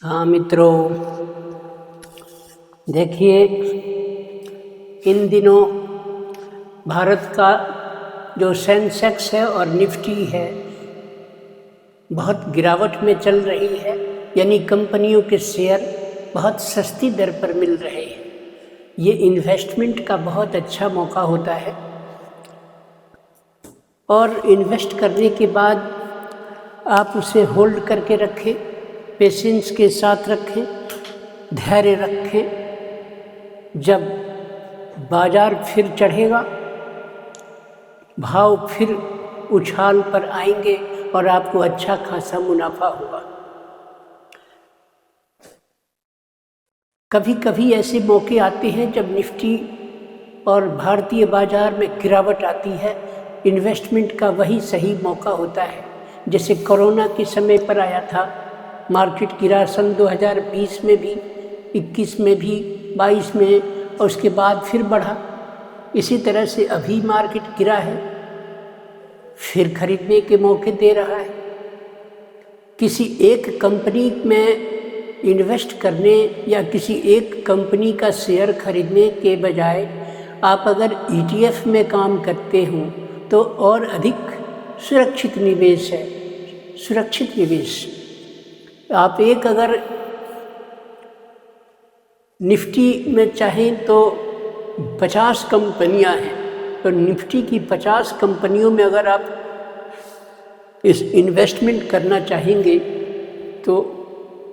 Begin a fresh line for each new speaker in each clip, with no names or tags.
हाँ मित्रों, देखिए इन दिनों भारत का जो सेंसेक्स है और निफ्टी है बहुत गिरावट में चल रही है। यानी कंपनियों के शेयर बहुत सस्ती दर पर मिल रहे हैं। ये इन्वेस्टमेंट का बहुत अच्छा मौका होता है और इन्वेस्ट करने के बाद आप उसे होल्ड करके रखें, पेशेंस के साथ रखें, धैर्य रखें। जब बाजार फिर चढ़ेगा, भाव फिर उछाल पर आएंगे और आपको अच्छा खासा मुनाफा होगा। कभी कभी ऐसे मौके आते हैं जब निफ्टी और भारतीय बाजार में गिरावट आती है। इन्वेस्टमेंट का वही सही मौका होता है। जैसे कोरोना के समय पर आया था, मार्केट गिरा सन 2020 में भी, 21 में भी, 22 में, और उसके बाद फिर बढ़ा। इसी तरह से अभी मार्केट गिरा है, फिर खरीदने के मौके दे रहा है। किसी एक कंपनी में इन्वेस्ट करने या किसी एक कंपनी का शेयर खरीदने के बजाय आप अगर ETF में काम करते हो तो और अधिक सुरक्षित निवेश है। सुरक्षित निवेश आप एक अगर निफ्टी में चाहें तो 50 कंपनियां हैं, तो निफ्टी की 50 कंपनियों में अगर आप इस इन्वेस्टमेंट करना चाहेंगे तो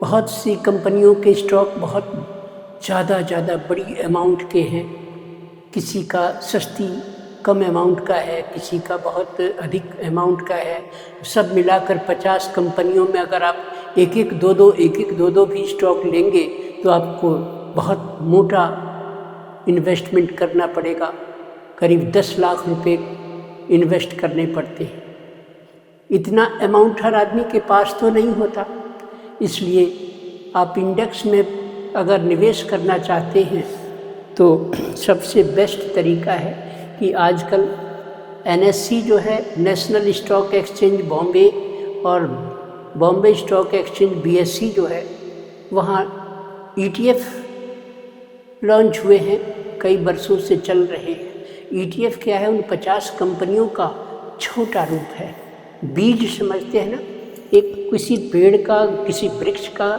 बहुत सी कंपनियों के स्टॉक बहुत ज़्यादा बड़ी अमाउंट के हैं। किसी का सस्ती कम अमाउंट का है, किसी का बहुत अधिक अमाउंट का है। सब मिलाकर 50 कंपनियों में अगर आप एक एक दो भी स्टॉक लेंगे तो आपको बहुत मोटा इन्वेस्टमेंट करना पड़ेगा। करीब 10 लाख रुपए इन्वेस्ट करने पड़ते हैं। इतना अमाउंट हर आदमी के पास तो नहीं होता। इसलिए आप इंडेक्स में अगर निवेश करना चाहते हैं तो सबसे बेस्ट तरीका है कि आजकल NSE जो है, नेशनल स्टॉक एक्सचेंज बॉम्बे, और बॉम्बे स्टॉक एक्सचेंज BSE जो है, वहाँ ETF लॉन्च हुए हैं, कई वर्षों से चल रहे हैं। ETF क्या है? उन 50 कंपनियों का छोटा रूप है। बीज समझते हैं ना, एक किसी पेड़ का, किसी वृक्ष का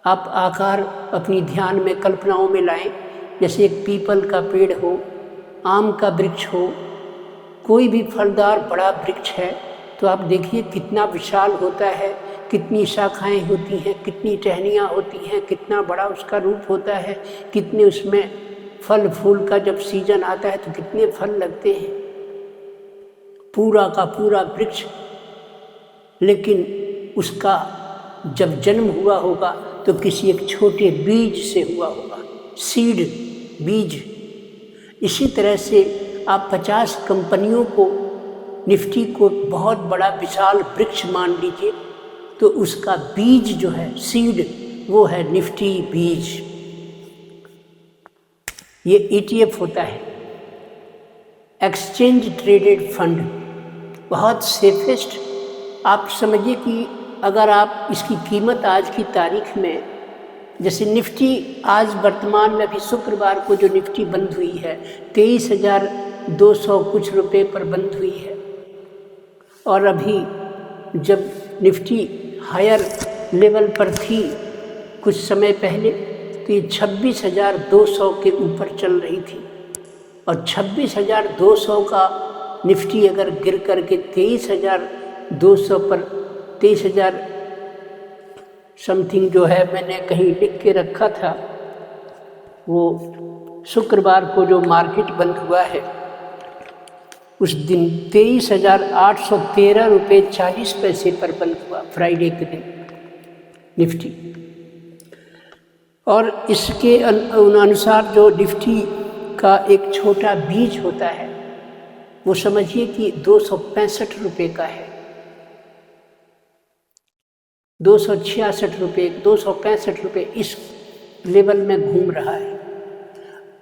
आप आकार अपनी ध्यान में, कल्पनाओं में लाएं। जैसे एक पीपल का पेड़ हो, आम का वृक्ष हो, कोई भी फलदार बड़ा वृक्ष है तो आप देखिए कितना विशाल होता है, कितनी शाखाएं होती हैं, कितनी टहनियाँ होती हैं, कितना बड़ा उसका रूप होता है, कितने उसमें फल फूल का जब सीजन आता है तो कितने फल लगते हैं। पूरा का पूरा वृक्ष, लेकिन उसका जब जन्म हुआ होगा तो किसी एक छोटे बीज से हुआ होगा, सीड, बीज। इसी तरह से आप 50 कंपनियों को, निफ्टी को बहुत बड़ा विशाल वृक्ष मान लीजिए, तो उसका बीज जो है, सीड, वो है निफ्टी बीज। ये ETF होता है, एक्सचेंज ट्रेडेड फंड, बहुत सेफेस्ट। आप समझिए कि अगर आप इसकी कीमत आज की तारीख में, जैसे निफ्टी आज वर्तमान में अभी शुक्रवार को जो निफ्टी बंद हुई है 23,200 कुछ रुपए पर बंद हुई है, और अभी जब निफ्टी हायर लेवल पर थी कुछ समय पहले तो ये 26,200 के ऊपर चल रही थी। और 26,200 का निफ्टी अगर गिर करके 23,200 पर, 23,000 समथिंग जो है, मैंने कहीं लिख के रखा था, वो शुक्रवार को जो मार्केट बंद हुआ है उस दिन 23,813 रुपये 40 पैसे पर बंद हुआ, फ्राइडे के दिन निफ्टी। और इसके अनुसार जो निफ्टी का एक छोटा बीज होता है वो समझिए कि 265 रुपये का है, 266 रुपये, 265 रुपये, इस लेवल में घूम रहा है।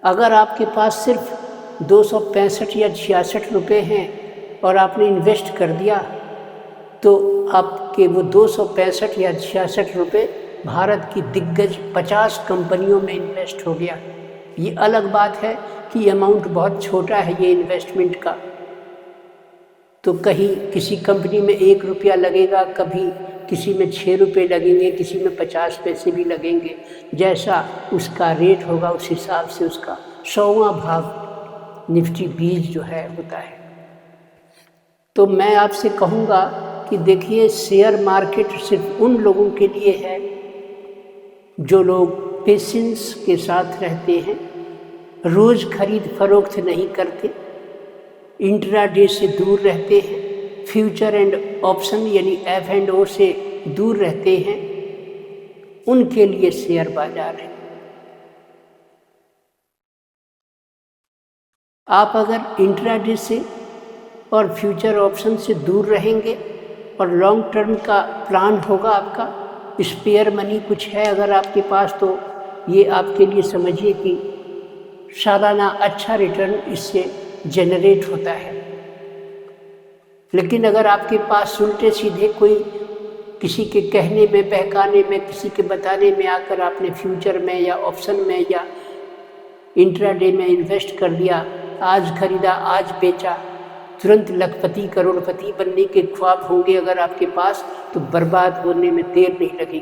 अगर आपके पास सिर्फ 265 या 66 रुपये हैं और आपने इन्वेस्ट कर दिया तो आपके वो 265 या 66 रुपये भारत की दिग्गज 50 कंपनियों में इन्वेस्ट हो गया। ये अलग बात है कि अमाउंट बहुत छोटा है ये इन्वेस्टमेंट का, तो कहीं किसी कंपनी में 1 रुपया लगेगा, कभी किसी में 6 रुपये लगेंगे, किसी में 50 पैसे भी लगेंगे। जैसा उसका रेट होगा उस हिसाब से उसका 100वां भाग निफ्टी 20 जो है होता है। तो मैं आपसे कहूँगा कि देखिए, शेयर मार्केट सिर्फ उन लोगों के लिए है जो लोग पेशेंस के साथ रहते हैं, रोज़ खरीद फरोख्त नहीं करते, इंट्राडे से दूर रहते हैं, फ्यूचर एंड ऑप्शन यानी F&O से दूर रहते हैं, उनके लिए शेयर बाजार है। आप अगर इंट्राडे से और फ्यूचर ऑप्शन से दूर रहेंगे और लॉन्ग टर्म का प्लान होगा आपका, स्पेयर मनी कुछ है अगर आपके पास, तो ये आपके लिए समझिए कि सालाना अच्छा रिटर्न इससे जनरेट होता है। लेकिन अगर आपके पास उल्टे सीधे कोई किसी के कहने में, बहकाने में, किसी के बताने में आकर आपने फ्यूचर में या ऑप्शन में या इंट्राडे में इन्वेस्ट कर दिया, आज खरीदा आज बेचा, तुरंत लखपति करोड़पति बनने के ख्वाब होंगे अगर आपके पास, तो बर्बाद होने में देर नहीं लगेगी।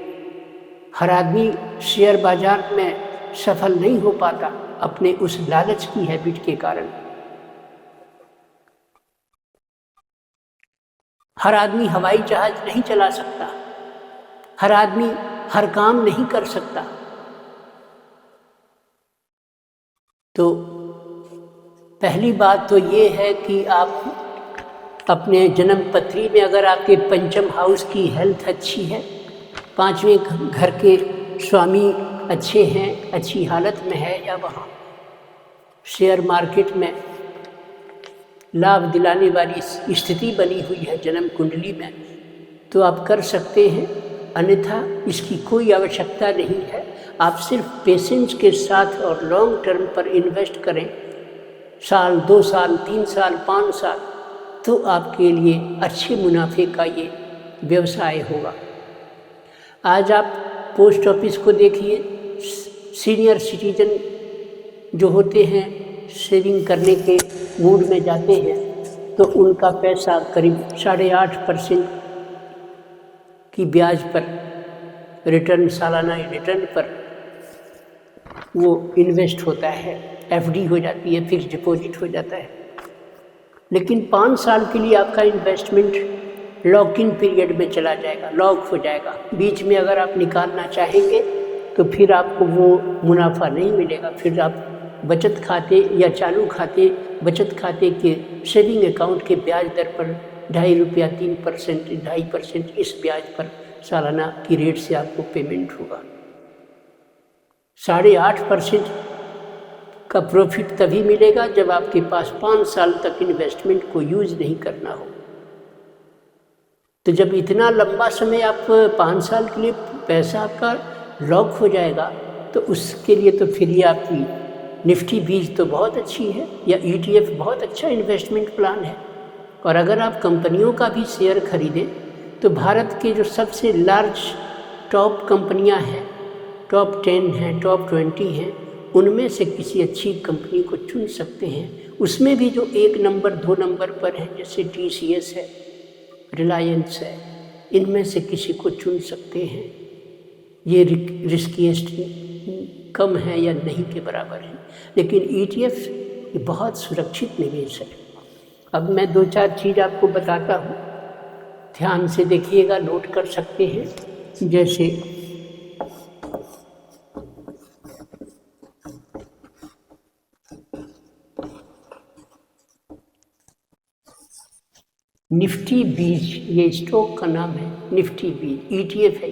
हर आदमी शेयर बाजार में सफल नहीं हो पाता अपने उस लालच की हैबिट के कारण। हर आदमी हवाई जहाज नहीं चला सकता, हर आदमी हर काम नहीं कर सकता। तो पहली बात तो ये है कि आप अपने जन्म पत्री में अगर आपके पंचम हाउस की हेल्थ अच्छी है, 5वें घर के स्वामी अच्छे हैं, अच्छी हालत में है, या वहाँ शेयर मार्केट में लाभ दिलाने वाली स्थिति बनी हुई है जन्म कुंडली में, तो आप कर सकते हैं। अन्यथा इसकी कोई आवश्यकता नहीं है। आप सिर्फ पेशेंस के साथ और लॉन्ग टर्म पर इन्वेस्ट करें, साल 2 साल 3 साल 5 साल, तो आपके लिए अच्छे मुनाफे का ये व्यवसाय होगा। आज आप पोस्ट ऑफिस को देखिए, सीनियर सिटीजन जो होते हैं सेविंग करने के मूड में जाते हैं, तो उनका पैसा करीब 8.5% की ब्याज पर रिटर्न, सालाना रिटर्न पर वो इन्वेस्ट होता है, FD हो जाती है, फिक्स डिपॉजिट हो जाता है। लेकिन 5 साल के लिए आपका इन्वेस्टमेंट लॉक इन पीरियड में चला जाएगा, लॉक हो जाएगा। बीच में अगर आप निकालना चाहेंगे तो फिर आपको वो मुनाफा नहीं मिलेगा। फिर आप बचत खाते या चालू खाते, बचत खाते के सेविंग अकाउंट के ब्याज दर पर 2.5 रुपया 3%, 2.5% इस ब्याज पर सालाना की रेट से आपको पेमेंट होगा। 8.5% का प्रॉफिट तभी मिलेगा जब आपके पास 5 साल तक इन्वेस्टमेंट को यूज नहीं करना हो। तो जब इतना लंबा समय आप 5 साल के लिए पैसा आपका लॉक हो जाएगा, तो उसके लिए तो फिर ये आपकी निफ्टी 20 तो बहुत अच्छी है, या ETF बहुत अच्छा इन्वेस्टमेंट प्लान है। और अगर आप कंपनियों का भी शेयर खरीदें तो भारत के जो सबसे लार्ज टॉप कंपनियां हैं, टॉप 10 हैं, टॉप 20 हैं, उनमें से किसी अच्छी कंपनी को चुन सकते हैं। उसमें भी जो 1 नंबर 2 नंबर पर हैं, जैसे TCS है, रिलायंस है, इनमें से किसी को चुन सकते हैं। ये रिस्कीएस्ट कम है या नहीं के बराबर है, लेकिन ETF ये बहुत सुरक्षित निवेश है। अब मैं 2-4 चीज़ आपको बताता हूँ, ध्यान से देखिएगा, नोट कर सकते हैं। जैसे निफ्टी 20, ये स्टॉक का नाम है, निफ्टी 20 ETF है।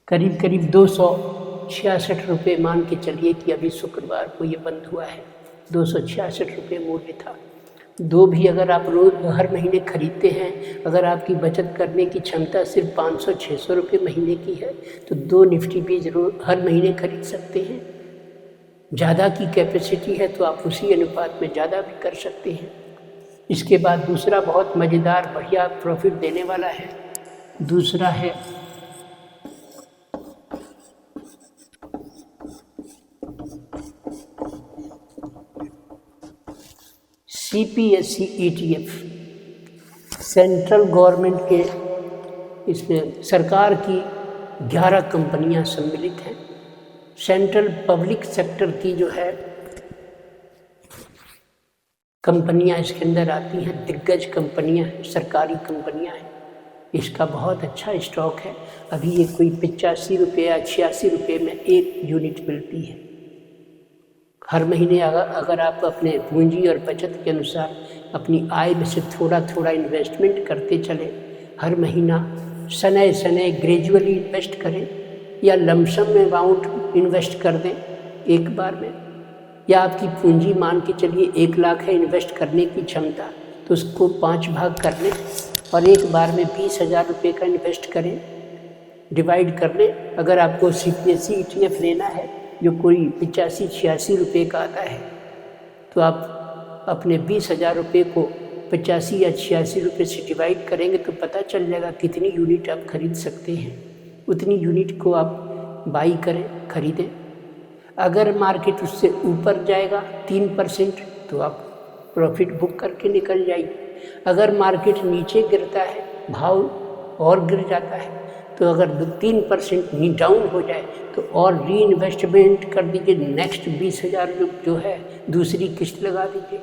करीब करीब 266 रुपये मान के चलिए कि अभी शुक्रवार को ये बंद हुआ है, 266 रुपये मूल्य था। 2 भी अगर आप रोज हर महीने खरीदते हैं, अगर आपकी बचत करने की क्षमता सिर्फ 500-600 रुपये महीने की है, तो 2 निफ्टी 20 हर महीने खरीद सकते हैं। ज़्यादा की कैपेसिटी है तो आप उसी अनुपात में ज़्यादा भी कर सकते हैं। इसके बाद दूसरा बहुत मज़ेदार बढ़िया प्रॉफिट देने वाला है, दूसरा है CPSE ETF। सेंट्रल गवर्नमेंट के इसमें सरकार की 11 कंपनियां सम्मिलित हैं। सेंट्रल पब्लिक सेक्टर की जो है कंपनियां इसके अंदर आती हैं, दिग्गज कंपनियां हैं, सरकारी कंपनियां हैं। इसका बहुत अच्छा स्टॉक है। अभी ये कोई 85 रुपये या 86 रुपये में एक यूनिट मिलती है। हर महीने अगर आप अपने पूंजी और बचत के अनुसार अपनी आय में से थोड़ा थोड़ा इन्वेस्टमेंट करते चलें, हर महीना सनय सनय ग्रेजुअली इन्वेस्ट करें या लमसम में अमाउंट इन्वेस्ट कर दें एक बार में, या आपकी पूंजी मान के चलिए 1 लाख है इन्वेस्ट करने की क्षमता, तो उसको 5 भाग कर लें और एक बार में 20,000 रुपये का इन्वेस्ट करें, डिवाइड कर लें। अगर आपको CPSE ETF लेना है जो कोई 85-86 रुपये का आता है, तो आप अपने 20,000 रुपये को 85 या 86 रुपये से डिवाइड करेंगे तो पता चल जाएगा कितनी यूनिट आप खरीद सकते हैं। उतनी यूनिट को आप बाई करें, खरीदें। अगर मार्केट उससे ऊपर जाएगा 3% तो आप प्रॉफिट बुक करके निकल जाइए। अगर मार्केट नीचे गिरता है, भाव और गिर जाता है, तो अगर 3% डाउन हो जाए तो और री इन्वेस्टमेंट कर दीजिए। नेक्स्ट 20,000 जो है दूसरी किस्त लगा दीजिए।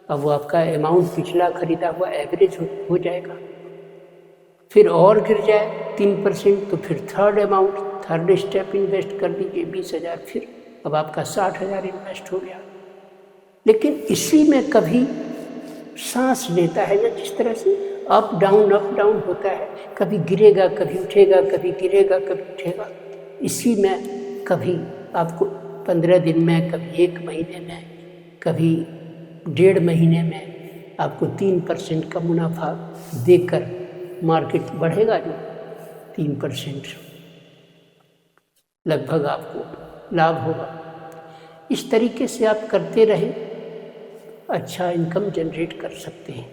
अब वो आपका अमाउंट पिछला खरीदा हुआ एवरेज हो जाएगा। फिर और गिर जाए 3% तो फिर थर्ड स्टेप इन्वेस्ट कर दीजिए 20,000, फिर अब आपका 60,000 इन्वेस्ट हो गया। लेकिन इसी में कभी सांस लेता है ना, जिस तरह से अप डाउन होता है, कभी गिरेगा कभी उठेगा, कभी गिरेगा कभी उठेगा। इसी में कभी आपको 15 दिन में, कभी 1 महीने में, कभी 1.5 महीने में आपको 3% का मुनाफा देकर मार्केट बढ़ेगा जो 3% लगभग आपको लाभ होगा। इस तरीके से आप करते रहें, अच्छा इनकम जनरेट कर सकते हैं।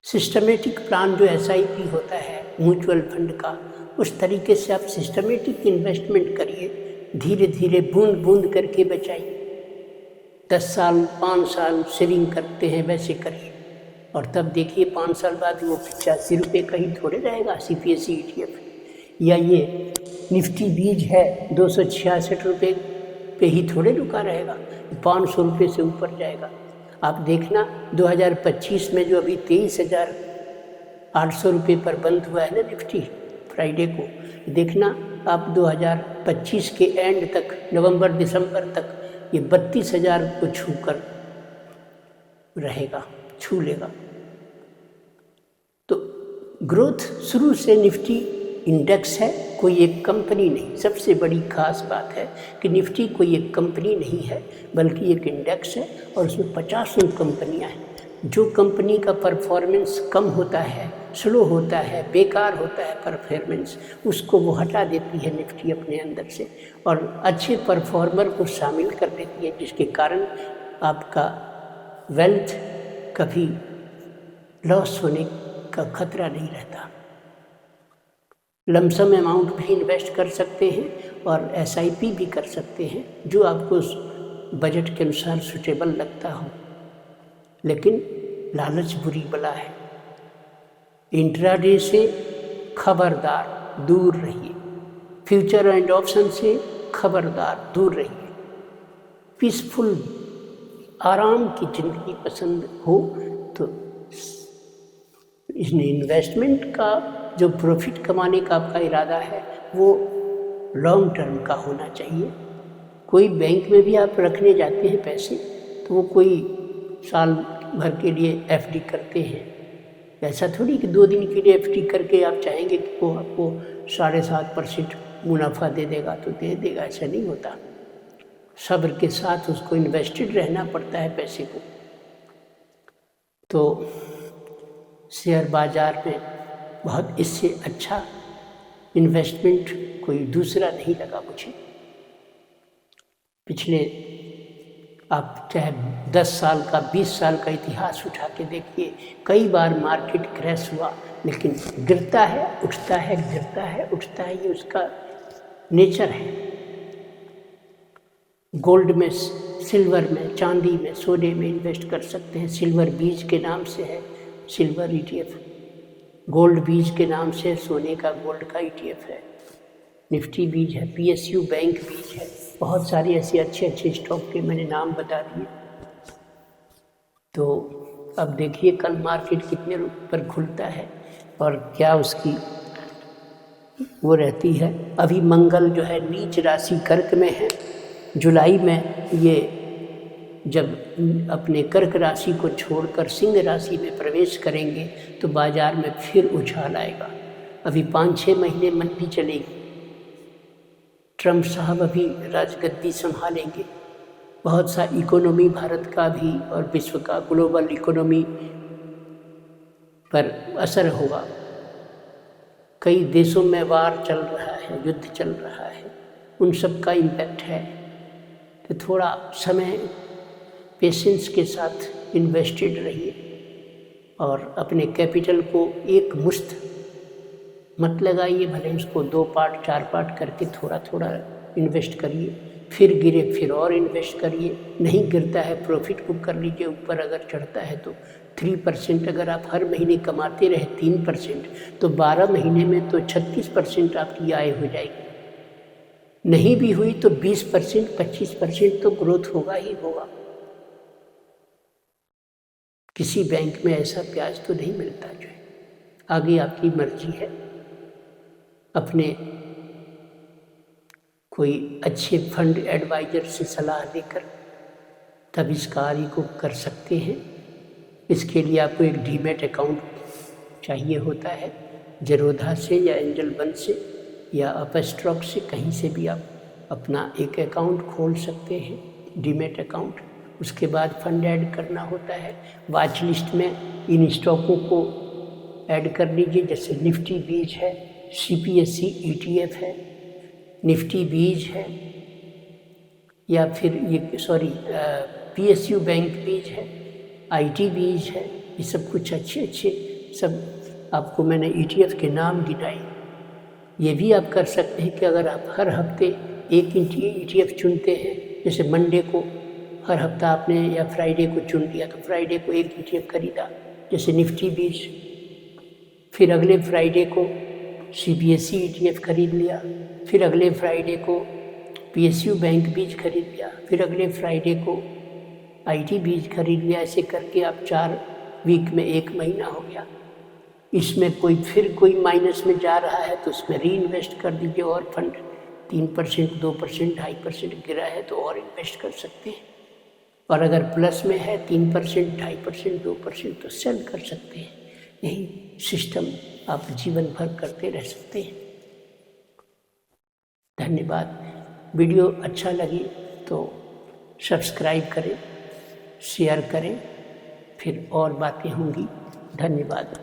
सिस्टमेटिक प्लान जो SIP होता है म्यूचुअल फंड का, उस तरीके से आप सिस्टमेटिक इन्वेस्टमेंट करिए, धीरे धीरे बूंद बूंद करके बचाइए। 10 साल 5 साल सेविंग करते हैं वैसे करिए, और तब देखिए 5 साल बाद वो 85 रुपये का ही थोड़े रहेगा CPSE ETF, या ये निफ्टी बीज है 266 रुपये पे ही थोड़े रुका रहेगा, 500 रुपये से ऊपर जाएगा। आप देखना 2025 में जो अभी 23,800 रुपये पर बंद हुआ है ना निफ्टी फ्राइडे को, देखना आप 2025 के एंड तक, नवंबर दिसंबर तक ये 32,000 को छू लेगा। तो ग्रोथ शुरू से निफ्टी इंडेक्स है, कोई एक कंपनी नहीं। सबसे बड़ी खास बात है कि निफ्टी कोई एक कंपनी नहीं है, बल्कि एक इंडेक्स है और उसमें 50 कंपनियां हैं। जो कंपनी का परफॉर्मेंस कम होता है, स्लो होता है, बेकार होता है परफॉर्मेंस, उसको वो हटा देती है निफ्टी अपने अंदर से और अच्छे परफॉर्मर को शामिल कर देती है, जिसके कारण आपका वेल्थ कभी लॉस होने का खतरा नहीं रहता। लमसम अमाउंट भी इन्वेस्ट कर सकते हैं और SIP भी कर सकते हैं, जो आपको बजट के अनुसार सूटेबल लगता हो। लेकिन लालच बुरी बला है। इंट्राडे से खबरदार दूर रहिए, फ्यूचर एंड ऑप्शन से खबरदार दूर रहिए। पीसफुल आराम की ज़िंदगी पसंद हो तो इसमें इन्वेस्टमेंट का जो प्रॉफिट कमाने का आपका इरादा है वो लॉन्ग टर्म का होना चाहिए। कोई बैंक में भी आप रखने जाते हैं पैसे तो वो कोई साल भर के लिए FD करते हैं। ऐसा थोड़ी कि 2 दिन के लिए FD करके आप चाहेंगे कि वो आपको 7.5% मुनाफा दे देगा तो दे देगा, ऐसा नहीं होता। सब्र के साथ उसको इन्वेस्टेड रहना पड़ता है पैसे को। तो शेयर बाज़ार में बहुत इससे अच्छा इन्वेस्टमेंट कोई दूसरा नहीं लगा मुझे। पिछले आप चाहे 10 साल का 20 साल का इतिहास उठा के देखिए, कई बार मार्केट क्रैश हुआ, लेकिन गिरता है उठता है, गिरता है उठता है, ये उसका नेचर है। गोल्ड में, सिल्वर में, चांदी में, सोने में इन्वेस्ट कर सकते हैं। सिल्वर बीज के नाम से है सिल्वर ETF, गोल्ड बीज के नाम से सोने का गोल्ड का ETF है, निफ्टी बीज है, PSU बैंक बीज है, बहुत सारे ऐसे अच्छे अच्छे स्टॉक के मैंने नाम बता दिए। तो अब देखिए कल मार्केट कितने पर खुलता है और क्या उसकी वो रहती है। अभी मंगल जो है नीच राशि कर्क में है, जुलाई में ये जब अपने कर्क राशि को छोड़कर सिंह राशि में प्रवेश करेंगे तो बाजार में फिर उछाल आएगा। अभी 5-6 महीने मंदी चलेगी, ट्रम्प साहब अभी राजगद्दी संभालेंगे, बहुत सा इकोनॉमी भारत का भी और विश्व का ग्लोबल इकोनॉमी पर असर होगा। कई देशों में वार चल रहा है, युद्ध चल रहा है, उन सब का इम्पैक्ट है। तो थोड़ा समय पेशेंस के साथ इन्वेस्टेड रहिए और अपने कैपिटल को एक मुश्त मत लगाइए, भले उसको 2 पार्ट 4 पार्ट करके थोड़ा थोड़ा इन्वेस्ट करिए, फिर गिरे फिर और इन्वेस्ट करिए। नहीं गिरता है प्रॉफिट बुक कर लीजिए, ऊपर अगर चढ़ता है तो 3%। अगर आप हर महीने कमाते रहे 3% तो 12 महीने में तो 36% आपकी आय हो जाएगी। नहीं भी हुई तो 20% 25% तो ग्रोथ होगा ही होगा। किसी बैंक में ऐसा ब्याज तो नहीं मिलता जो है। आगे आपकी मर्जी है, अपने कोई अच्छे फंड एडवाइजर से सलाह लेकर तब इस कार्य को कर सकते हैं। इसके लिए आपको एक डीमैट अकाउंट चाहिए होता है, जरोधा से या एंजल वन से या अपस्टॉक से, कहीं से भी आप अपना एक अकाउंट खोल सकते हैं, डीमैट अकाउंट। उसके बाद फंड ऐड करना होता है। वॉच लिस्ट में इन स्टॉकों को ऐड कर लीजिए, जैसे निफ्टी बीज है, CPSE ETF है, निफ्टी बीज है, या फिर ये PSU बैंक बीज है, IT बीज है। ये सब कुछ अच्छे अच्छे सब आपको मैंने ETF के नाम गिनाए। ये भी आप कर सकते हैं कि अगर आप हर हफ्ते एक ETF चुनते हैं, जैसे मंडे को हर हफ्ता आपने या फ्राइडे को चुन लिया तो फ्राइडे को एक ETF खरीदा, जैसे निफ्टी बीज, फिर अगले फ्राइडे को CPSE ETF खरीद लिया, फिर अगले फ्राइडे को PSU बैंक बीज खरीद लिया, फिर अगले फ्राइडे को IT बीज खरीद लिया। ऐसे करके आप 4 वीक में 1 महीना हो गया। इसमें कोई माइनस में जा रहा है तो उसमें री इन्वेस्ट कर दीजिए, और फंड 3% 2% 2.5% गिरा है तो और इन्वेस्ट कर सकते हैं। और अगर प्लस में है 3% 2.5% 2% तो सेल कर सकते हैं। यही सिस्टम आप जीवन भर करते रह सकते हैं। धन्यवाद। वीडियो अच्छा लगे तो सब्सक्राइब करें, शेयर करें, फिर और बातें होंगी। धन्यवाद।